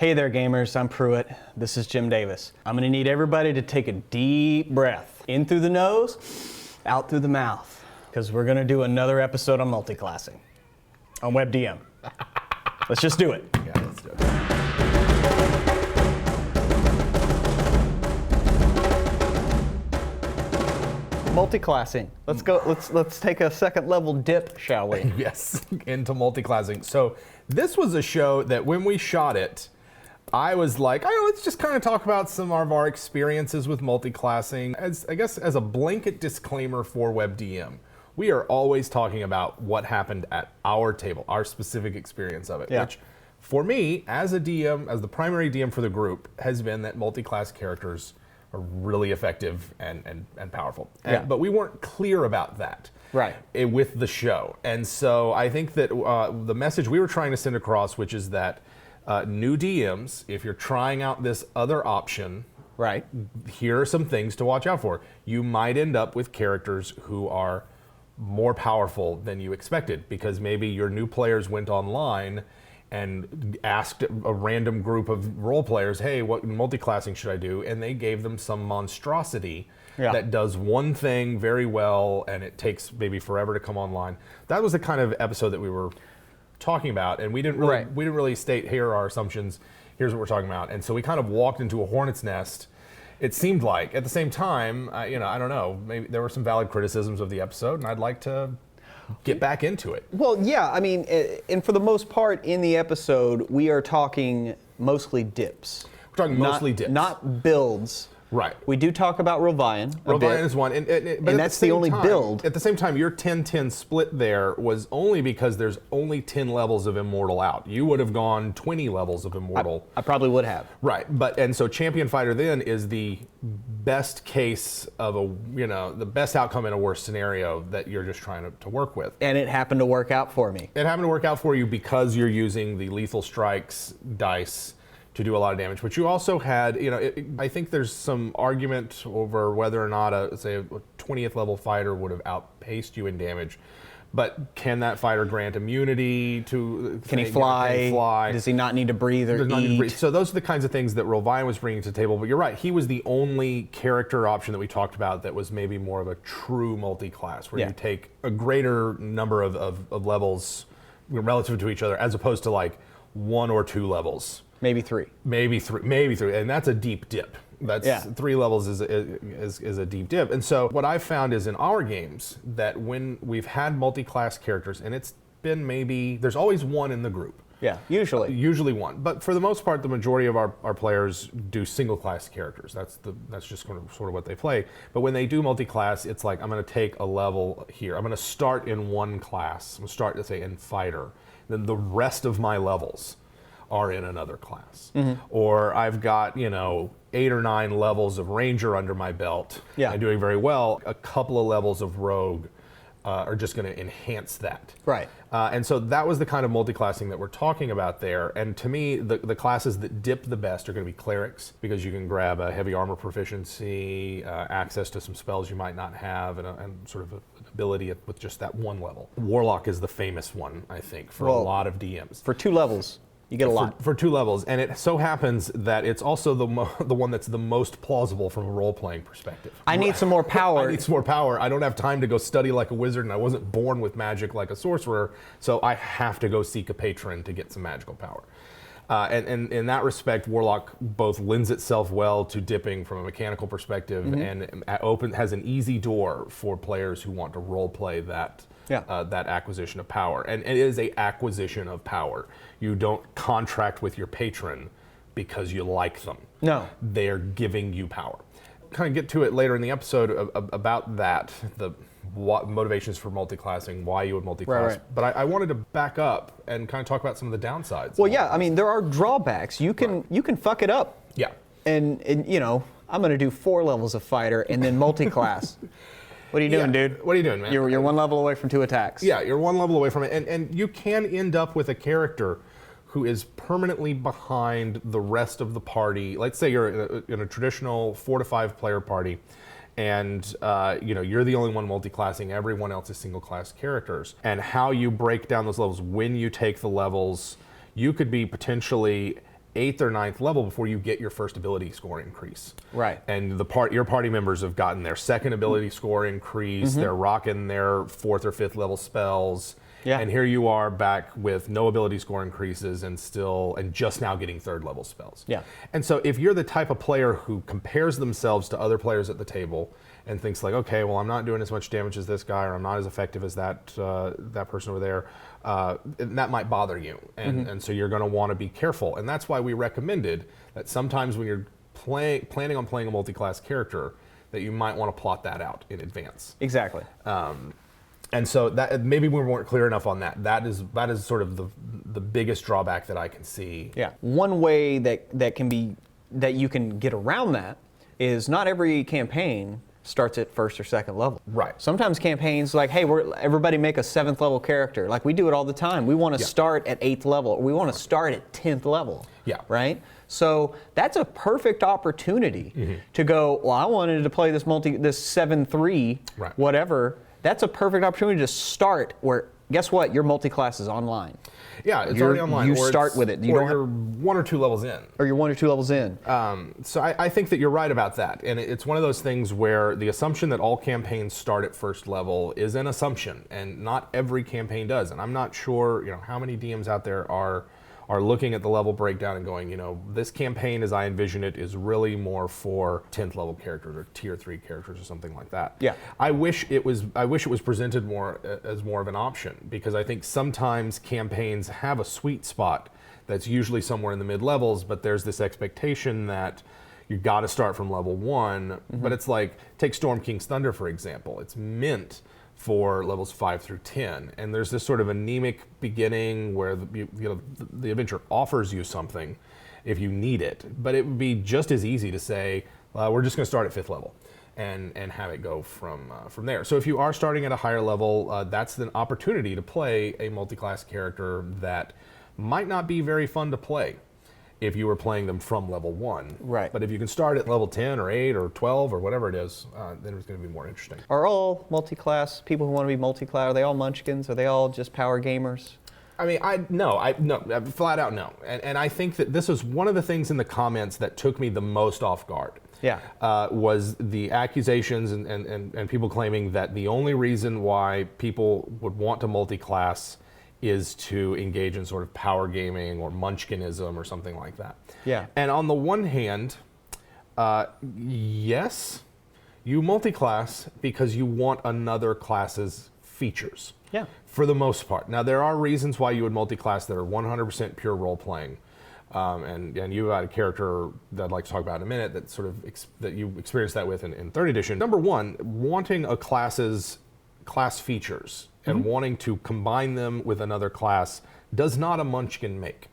Hey there gamers, I'm Pruitt. This is Jim Davis. I'm gonna need everybody to take a deep breath. In through the nose, out through the mouth. Because we're gonna do another episode on multiclassing. On WebDM. Let's just do it. Yeah, let's do it. Multiclassing. Let's go. Let's take a second level dip, shall we? Yes, into multiclassing. So this was a show that when we shot it, I was like, oh, let's just kind of talk about some of our experiences with multiclassing. I guess as a blanket disclaimer for WebDM, we are always talking about what happened at our table, our specific experience of it. Yeah. Which, for me, as a DM, as the primary DM for the group, has been that multiclass characters are really effective and powerful. But we weren't clear about that with the show. And so I think that the message we were trying to send across, which is that new DMs, if you're trying out this other option, here are some things to watch out for. You might end up with characters who are more powerful than you expected because maybe your new players went online and asked a random group of role players, hey, what multiclassing should I do? And they gave them some monstrosity that does one thing very well and it takes maybe forever to come online. That was the kind of episode that we were talking about, and we didn't really state, here are our assumptions, here's what we're talking about. And so we kind of walked into a hornet's nest, it seemed like. At the same time, I don't know, maybe there were some valid criticisms of the episode, and I'd like to get back into it. Well, yeah, I mean, and for the most part in the episode, we are talking mostly dips. We're talking mostly dips. Not builds. Right. We do talk about Rovian. Rovian is one. But that's the only build. At the same time, your 10-10 split there was only because there's only 10 levels of Immortal out. You would have gone 20 levels of Immortal. I probably would have. Right. And so Champion Fighter then is the best case of the best outcome in a worse scenario that you're just trying to work with. And it happened to work out for me. It happened to work out for you because you're using the Lethal Strikes dice to do a lot of damage. But you also had, I think there's some argument over whether or not a 20th level fighter would have outpaced you in damage. But can that fighter grant immunity to... Can he fly? Does he not need to breathe or eat? So those are the kinds of things that Rovian was bringing to the table. But you're right, he was the only character option that we talked about that was maybe more of a true multi-class, where you take a greater number of levels relative to each other, as opposed to like 1 or 2 levels. Maybe three, and that's a deep dip. That's 3 levels is a deep dip. And so what I've found is in our games that when we've had multi-class characters, and it's been there's always one in the group. Yeah, usually one. But for the most part, the majority of our players do single class characters. That's just sort of what they play. But when they do multi-class, it's like, I'm going to take a level here. I'm going to start in one class. I'm going to start, let's say, in fighter. Then the rest of my levels are in another class. Or I've got 8 or 9 levels of ranger under my belt. I'm doing very well. A couple of levels of rogue are just going to enhance that. Right. And so that was the kind of multiclassing that we're talking about there. And to me, the classes that dip the best are going to be clerics, because you can grab a heavy armor proficiency, access to some spells you might not have, and sort of an ability with just that one level. Warlock is the famous one, I think, for a lot of DMs. For 2 levels. You get a lot. For 2 levels, and it so happens that it's also the one that's the most plausible from a role-playing perspective. I need some more power. I need some more power. I don't have time to go study like a wizard, and I wasn't born with magic like a sorcerer, so I have to go seek a patron to get some magical power. And in that respect, Warlock both lends itself well to dipping from a mechanical perspective, and has an easy door for players who want to role-play that acquisition of power. And it is a acquisition of power. You don't contract with your patron because you like them. No. They're giving you power. Kind of get to it later in the episode about that, what motivations for multiclassing, why you would multiclass. Right. But I wanted to back up and kind of talk about some of the downsides. Well, yeah, I mean, there are drawbacks. You can fuck it up. Yeah. And I'm going to do 4 levels of fighter and then multiclass. What are you doing, dude? What are you doing, man? You're 1 level away from 2 attacks. Yeah, you're 1 level away from it. And you can end up with a character who is permanently behind the rest of the party. Let's say you're in a traditional 4 to 5 player party, and you're the only one multiclassing. Everyone else is single class characters. And how you break down those levels, when you take the levels, you could be potentially 8th or 9th level before you get your first ability score increase. Right. And your party members have gotten their second ability score increase. They're rocking their 4th or 5th level spells. Yeah. And here you are back with no ability score increases and just now getting 3rd level spells. Yeah. And so if you're the type of player who compares themselves to other players at the table and thinks like, okay, well, I'm not doing as much damage as this guy, or I'm not as effective as that person over there, that might bother you. And so you're going to want to be careful. And that's why we recommended that sometimes when you're planning on playing a multi-class character, that you might want to plot that out in advance. Exactly. And so that maybe we weren't clear enough on that. That is sort of the biggest drawback that I can see. Yeah. One way that you can get around that is not every campaign starts at 1st or 2nd level. Right. Sometimes campaigns like, hey, everybody make a 7th level character. Like we do it all the time. We want to start at 8th level. Or we want to start at 10th level. Yeah. Right? So that's a perfect opportunity to go, well, I wanted to play this 7-3, whatever. That's a perfect opportunity to start where, guess what? Your multi-class is online. Yeah, it's already online. You start with it. You're 1 or 2 levels in. Or you're 1 or 2 levels in. So I think that you're right about that. And it's one of those things where the assumption that all campaigns start at 1st level is an assumption, and not every campaign does. And I'm not sure, how many DMs out there are looking at the level breakdown and going, this campaign as I envision it is really more for 10th level characters or tier 3 characters or something like that. Yeah. I wish it was presented more as more of an option, because I think sometimes campaigns have a sweet spot that's usually somewhere in the mid levels, but there's this expectation that you've got to start from level 1. But it's like, take Storm King's Thunder, for example. It's meant for levels 5 through 10, and there's this sort of anemic beginning where the adventure offers you something if you need it, but it would be just as easy to say we're just going to start at 5th level and have it go from there. So if you are starting at a higher level, that's an opportunity to play a multi-class character that might not be very fun to play if you were playing them from level 1. Right. But if you can start at level 10 or 8 or 12 or whatever it is, then it's going to be more interesting. Are all multi-class people who want to be multi-class, are they all munchkins? Are they all just power gamers? I mean, no, flat out no. And I think that this was one of the things in the comments that took me the most off guard. Yeah. Was the accusations and people claiming that the only reason why people would want to multi-class is to engage in sort of power gaming or munchkinism or something like that. Yeah. And on the one hand, yes, you multi-class because you want another class's features. Yeah. For the most part. Now, there are reasons why you would multi-class that are 100% pure role-playing. And you had a character that I'd like to talk about in a minute that sort of that you experienced that with in 3rd edition. Number 1, wanting a class's class features and wanting to combine them with another class does not a munchkin make.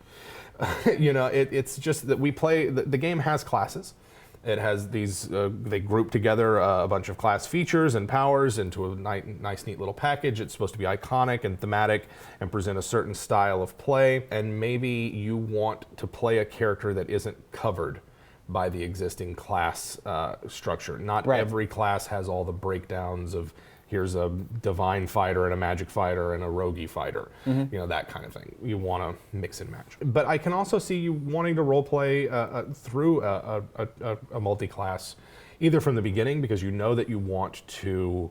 It's just that we play, the game has classes. It has these, they group together a bunch of class features and powers into a nice, neat little package. It's supposed to be iconic and thematic and present a certain style of play. And maybe you want to play a character that isn't covered by the existing class structure. Not every class has all the breakdowns of, here's a divine fighter and a magic fighter and a roguey fighter, that kind of thing. You want to mix and match. But I can also see you wanting to roleplay through a multi-class, either from the beginning because you know that you want to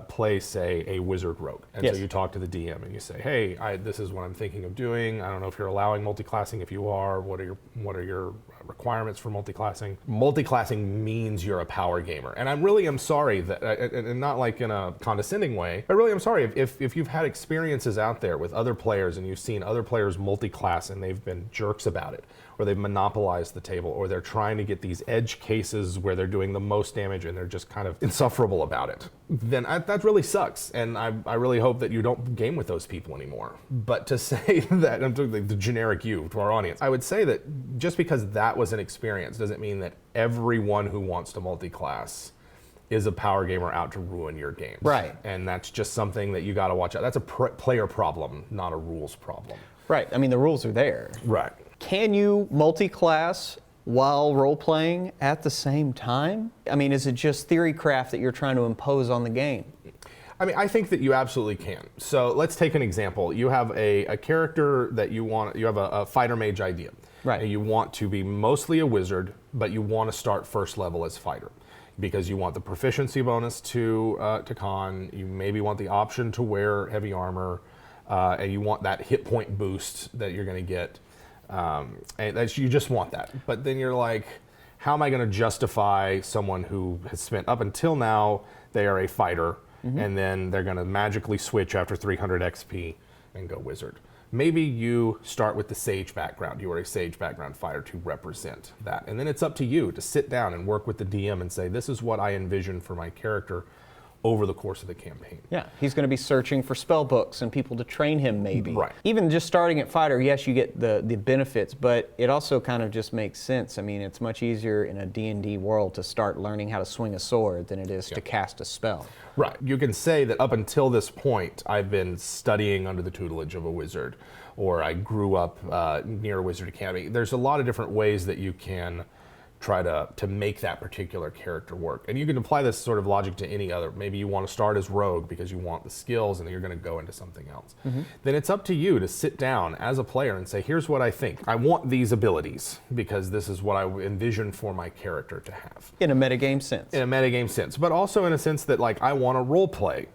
play, say, a wizard rogue. And so you talk to the DM and you say, hey, this is what I'm thinking of doing. I don't know if you're allowing multi-classing. If you are, what are your requirements for multi-classing? Multi-classing means you're a power gamer. And I really am sorry that, and not like in a condescending way, I really am sorry if you've had experiences out there with other players and you've seen other players multi-class and they've been jerks about it, or they've monopolized the table, or they're trying to get these edge cases where they're doing the most damage and they're just kind of insufferable about it, then that really sucks. And I really hope that you don't game with those people anymore. But to say that, I'm doing the generic you to our audience, I would say that just because that was an experience doesn't mean that everyone who wants to multi-class is a power gamer out to ruin your games. Right. And that's just something that you got to watch out. That's a player problem, not a rules problem. Right. I mean, the rules are there. Right. Can you multi-class while role-playing at the same time? I mean, is it just theory craft that you're trying to impose on the game? I mean, I think that you absolutely can. So let's take an example. You have a character that you have a fighter mage idea. Right. And you want to be mostly a wizard, but you want to start first level as fighter, because you want the proficiency bonus to con. You maybe want the option to wear heavy armor, and you want that hit point boost that you're going to get. And you just want that. But then you're like, how am I going to justify someone who has spent up until now, they are a fighter, and then they're going to magically switch after 300 XP and go wizard? Maybe you start with the sage background. You are a sage background fighter to represent that. And then it's up to you to sit down and work with the DM and say, this is what I envision for my character over the course of the campaign. Yeah, he's going to be searching for spell books and people to train him, maybe. Right. Even just starting at fighter, yes, you get the benefits, but it also kind of just makes sense. I mean, it's much easier in a D&D world to start learning how to swing a sword than it is to cast a spell. Right. You can say that up until this point, I've been studying under the tutelage of a wizard, or I grew up near a wizard academy. There's a lot of different ways that you can try to make that particular character work. And you can apply this sort of logic to any other. Maybe you want to start as rogue because you want the skills and then you're going to go into something else. Then it's up to you to sit down as a player and say, here's what I think. I want these abilities because this is what I envision for my character to have. In a metagame sense. In a metagame sense, but also in a sense that, like, I want to role play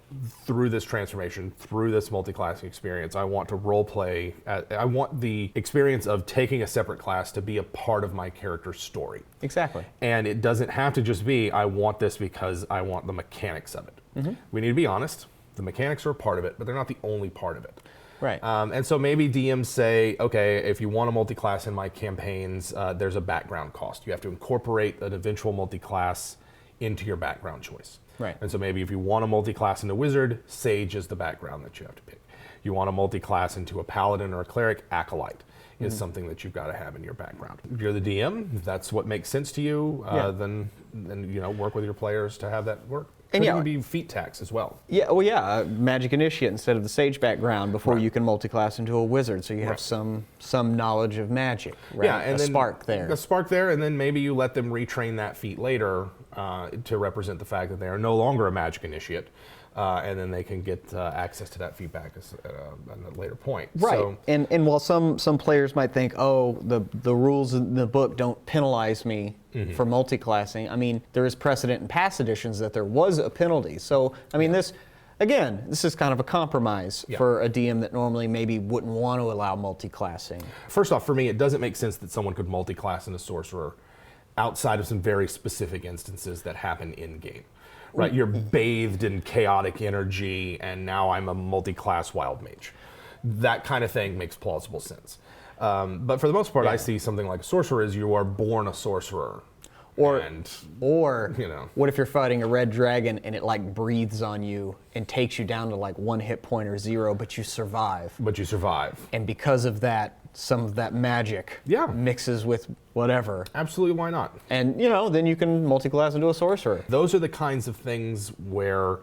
through this transformation, through this multi-classing experience. I want to role play. I want the experience of taking a separate class to be a part of my character's story. Exactly. And it doesn't have to just be, I want this because I want the mechanics of it. We need to be honest. The mechanics are a part of it, but they're not the only part of it. Right. And so maybe DMs say, okay, if you want a multi-class in my campaigns, there's a background cost. You have to incorporate an eventual multi-class into your background choice. Right. And so maybe if you want a multi-class into wizard, sage is the background that you have to pick. You want a multi-class into a paladin or a cleric, acolyte is something that you've got to have in your background. If you're the DM, if that's what makes sense to you, then work with your players to have that work. And it would be feat tax as well. Yeah, well, yeah, magic initiate instead of the sage background before you can multi-class into a wizard, so you have some knowledge of magic, right? Yeah, and a spark there. A spark there, and then maybe you let them retrain that feat later to represent the fact that they are no longer a magic initiate, and then they can get access to that feedback at a later point. Right, So, and while some players might think, oh, the rules in the book don't penalize me for multi-classing, I mean, there is precedent in past editions that there was a penalty. So, I mean, this is kind of a compromise for a DM that normally maybe wouldn't want to allow multi-classing. First off, for me, it doesn't make sense that someone could multi-class in a sorcerer outside of some very specific instances that happen in-game. Right, you're bathed in chaotic energy, and now I'm a multi-class wild mage. That kind of thing makes plausible sense. But for the most part, I see something like a sorcerer as you are born a sorcerer. Or what if you're fighting a red dragon and it like breathes on you and takes you down to like 1 hit point or 0, but you survive. And because of that, some of that magic mixes with whatever. Absolutely, why not? And then you can multi-class into a sorcerer. Those are the kinds of things where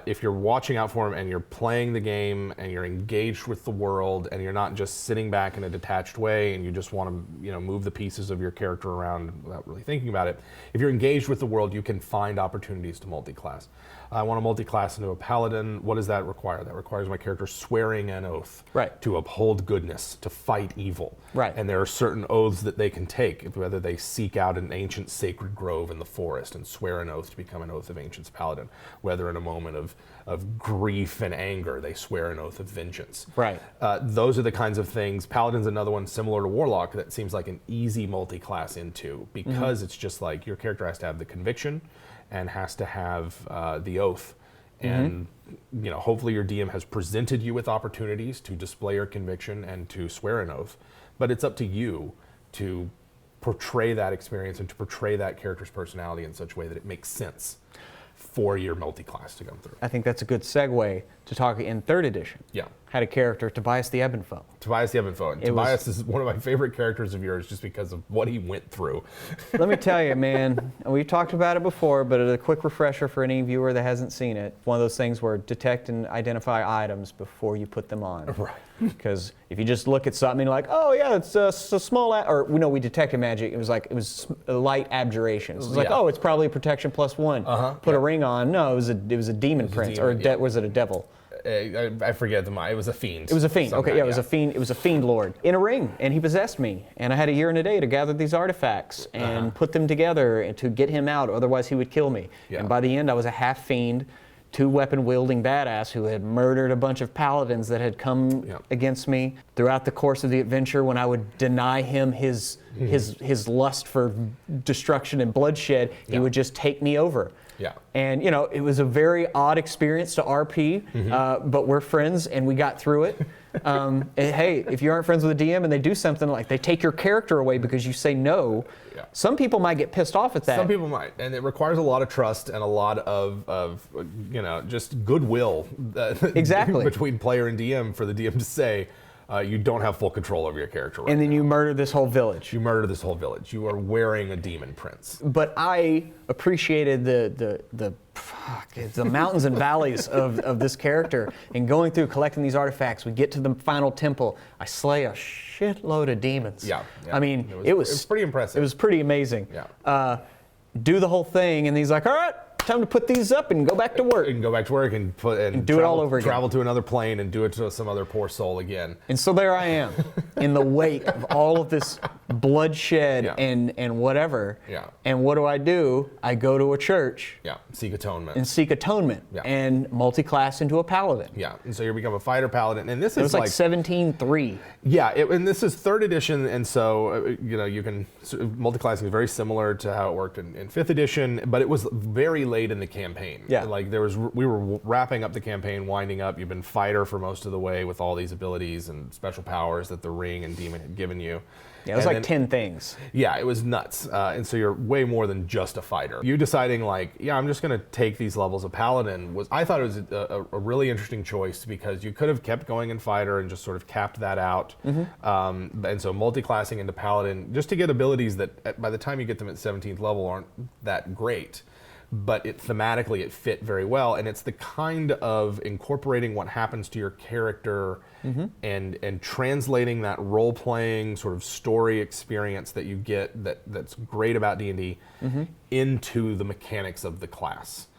if you're watching out for them and you're playing the game and you're engaged with the world and you're not just sitting back in a detached way and you just want to move the pieces of your character around without really thinking about it, if you're engaged with the world, you can find opportunities to multi-class. I want to multi-class into a paladin. What does that require? That requires my character swearing an oath to uphold goodness, to fight evil. Right. And there are certain oaths that they can take, whether they seek out an ancient sacred grove in the forest and swear an oath to become an Oath of Ancients paladin, whether in a moment of grief and anger, they swear an oath of vengeance. Right. Those are the kinds of things. Paladin's another one similar to Warlock that seems like an easy multi-class into because it's just like your character has to have the conviction and has to have the oath. And hopefully your DM has presented you with opportunities to display your conviction and to swear an oath. But it's up to you to portray that experience and to portray that character's personality in such a way that it makes sense for your multi-class to come through. I think that's a good segue to talk in 3rd edition. Yeah. Had a character, Tobias the Ebenfoe. Tobias the Ebenfoe. And Tobias is one of my favorite characters of yours just because of what he went through. Let me tell you, man, we've talked about it before, but a quick refresher for any viewer that hasn't seen it. One of those things where detect and identify items before you put them on. Right. Because if you just look at something like, oh yeah, it's a small, we detected magic. It was a light abjuration. So it's like, oh, it's probably protection +1. Put a ring on. No, it was a demon prince, or was it a devil? I forget it was a fiend. It was a fiend. Okay, yeah, it was a fiend. It was a fiend lord in a ring, and he possessed me. And I had a year and a day to gather these artifacts and put them together and to get him out. Otherwise, he would kill me. Yeah. And by the end, I was a half fiend, 2-weapon wielding badass who had murdered a bunch of paladins that had come against me throughout the course of the adventure. When I would deny him his lust for destruction and bloodshed, he would just take me over. Yeah. And, you know, it was a very odd experience to RP, but we're friends and we got through it. And hey, if you aren't friends with a DM and they do something like they take your character away because you say no, some people might get pissed off at that. Some people might. And it requires a lot of trust and a lot of you know, just goodwill exactly. between player and DM for the DM to say, you don't have full control over your character right And then now. you murder this whole village. You murder this whole village. You are wearing a demon prince. But I appreciated the mountains and valleys of this character. And going through collecting these artifacts, we get to the final temple. I slay a shitload of demons. Yeah. I mean, it was pretty impressive. It was pretty amazing. Yeah. Do the whole thing, and he's like, all right, time to put these up and go back to work. You can go back to work and do it all over again. Travel to another plane and do it to some other poor soul again. And so there I am, in the wake of all of this bloodshed and whatever. Yeah. And what do? I go to a church. Yeah. Seek atonement. And seek atonement. Yeah. And multi-class into a paladin. Yeah. And so you become a fighter paladin. And this is like 17.3. Yeah. And this is 3rd edition. And so, you know, you can, multi-classing is very similar to how it worked in 5th edition, but it was very late in the campaign. Yeah. Like we were wrapping up the campaign, winding up. You've been fighter for most of the way with all these abilities and special powers that the ring and demon had given you. Yeah, it was like 10 things. Yeah, it was nuts. And so you're way more than just a fighter. You deciding like, yeah, I'm just going to take these levels of paladin I thought it was a really interesting choice because you could have kept going in fighter and just sort of capped that out. And so multi-classing into paladin just to get abilities that by the time you get them at 17th level aren't that great. But thematically it fit very well, and it's the kind of incorporating what happens to your character and translating that role-playing sort of story experience that you get that's great about D&D into the mechanics of the class.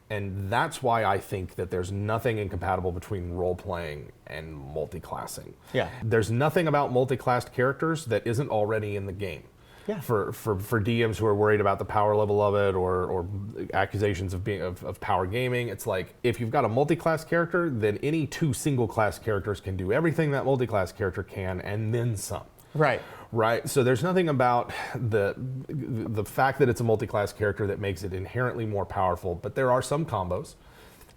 And that's why I think that there's nothing incompatible between role-playing and multi-classing. Yeah. There's nothing about multi-classed characters that isn't already in the game. Yeah. For DMs who are worried about the power level of it or accusations of power gaming, it's like if you've got a multi-class character, then any 2 single-class characters can do everything that multi-class character can and then some. Right. Right. So there's nothing about the fact that it's a multi-class character that makes it inherently more powerful, but there are some combos,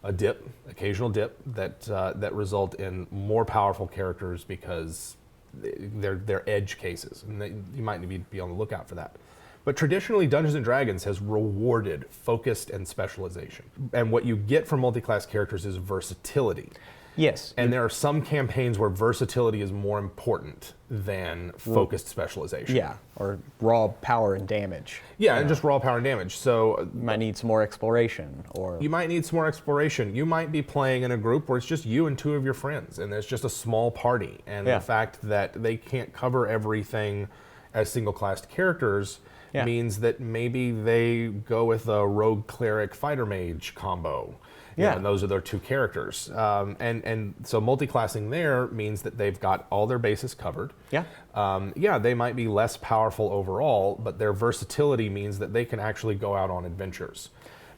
occasional dip that result in more powerful characters because they're edge cases, and you might need to be on the lookout for that. But traditionally, Dungeons & Dragons has rewarded focused and specialization. And what you get from multi-class characters is versatility. Yes. And there are some campaigns where versatility is more important than focused specialization. Yeah, or raw power and damage. Yeah, and just raw power and damage. So you might need some more exploration, or you might need some more exploration. You might be playing in a group where it's just you and 2 of your friends, and there's just a small party. And the fact that they can't cover everything as single-classed characters means that maybe they go with a rogue cleric fighter mage combo. And those are their 2 characters. And so multi-classing there means that they've got all their bases covered. Yeah. They might be less powerful overall, but their versatility means that they can actually go out on adventures.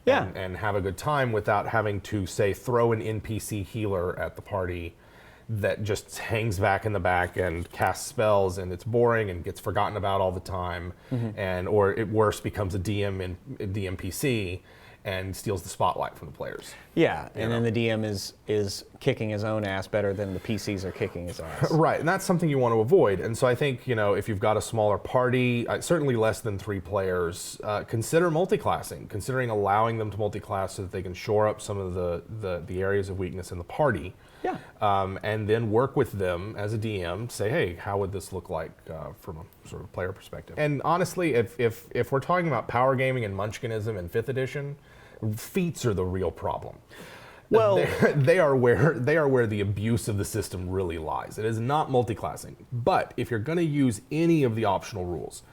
And have a good time without having to, say, throw an NPC healer at the party that just hangs back in the back and casts spells, and it's boring and gets forgotten about all the time. Or it worse becomes a DMPC and steals the spotlight from the players. Yeah, and then the DM is kicking his own ass better than the PCs are kicking his ass. Right, and that's something you want to avoid. And so I think, you know, if you've got a smaller party, certainly less than 3 players, consider multi-classing, considering allowing them to multi-class so that they can shore up some of the areas of weakness in the party. Yeah. And then work with them as a DM to say, hey, how would this look like from a sort of player perspective? And honestly, if we're talking about power gaming and munchkinism in 5th edition, feats are the real problem. Well, they are where the abuse of the system really lies. It is not multi-classing. But if you're going to use any of the optional rules,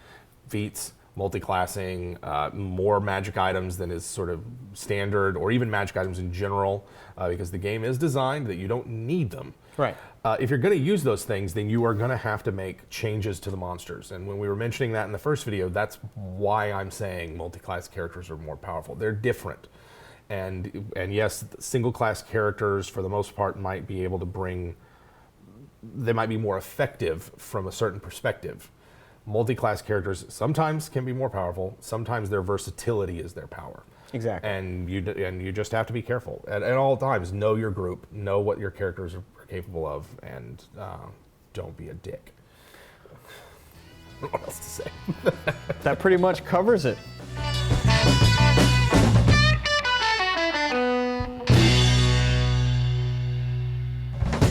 feats, multiclassing, more magic items than is sort of standard, or even magic items in general, because the game is designed that you don't need them. Right. If you're going to use those things, then you are going to have to make changes to the monsters. And when we were mentioning that in the first video, that's why I'm saying multi-class characters are more powerful. They're different. And yes, single class characters for the most part might be able to bring, they might be more effective from a certain perspective. Multi-class characters sometimes can be more powerful. Sometimes their versatility is their power. Exactly. And you just have to be careful at all times. Know your group, know what your characters are capable of, and don't be a dick. What else to say? That pretty much covers it.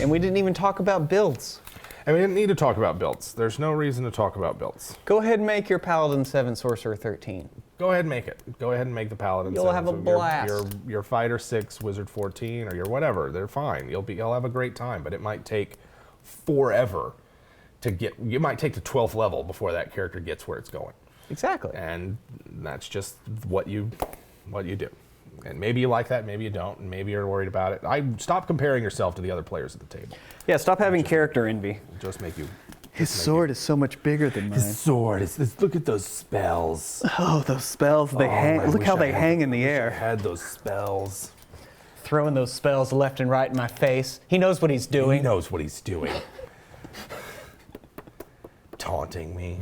And we didn't even talk about builds. And we didn't need to talk about builds. There's no reason to talk about builds. Go ahead and make your Paladin 7, Sorcerer 13. Go ahead and make it. Go ahead and make the Paladin. You'll 7. have a blast. Your Fighter 6, Wizard 14, or your whatever. They're fine. You'll have a great time, but it might take forever to get. You might take the 12th level before that character gets where it's going. Exactly. And that's just what you do. And maybe you like that, maybe you don't, and maybe you're worried about it. Stop comparing yourself to the other players at the table. Yeah, stop having character envy. It'll just make you. His sword is so much bigger than mine. His sword is. Look at those spells. Oh, those spells! They hang. Look how they hang in the air. I had those spells. Throwing those spells left and right in my face. He knows what he's doing. He knows what he's doing. Taunting me.